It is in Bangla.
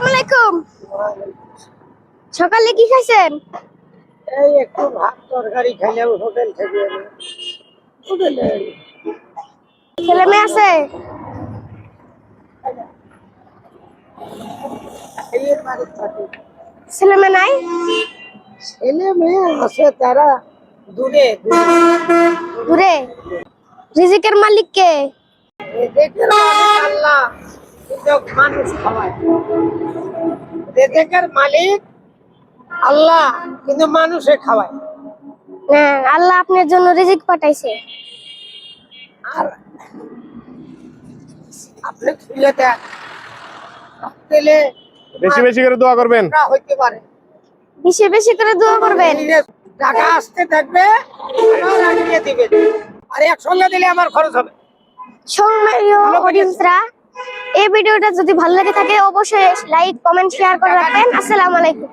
আসসালামু আলাইকুম। সকালে কি খাইছেন? এই একটু ভাত তরকারি খাইলাম হোটেল থেকে। হোটেলে ছেলে মেয়ে আছে? ছেলের বাড়ি থাকে। ছেলে মেয়ে নাই? ছেলে মেয়ে আছে, তারা দূরে দূরে। রিজিকের মালিক কে? রেজেকের মালিক আল্লাহ, কিন্তু মানুষ খাওয়ায়। রেজেকের মালিক আল্লাহ, কিন্তু মানুষে খাওয়ায়। হ্যাঁ, আল্লাহ আপনার জন্য রিজিক পাঠাইছে। আর আপনি খুলে দেন, পেলে বেশি বেশি করে দোয়া করবেন। হইতে পারে। বেশি বেশি করে দোয়া করবেন। টাকা আসতে থাকবে, আবার লাগিয়ে দিবেন। আর একসঙ্গে দিলে আমার খরচ হবে। সম্মানীয় অডিয়েন্সরা, এই ভিডিওটা যদি ভালো লাগে থাকে অবশ্যই লাইক, কমেন্ট, শেয়ার করে রাখবেন। আসসালামু আলাইকুম।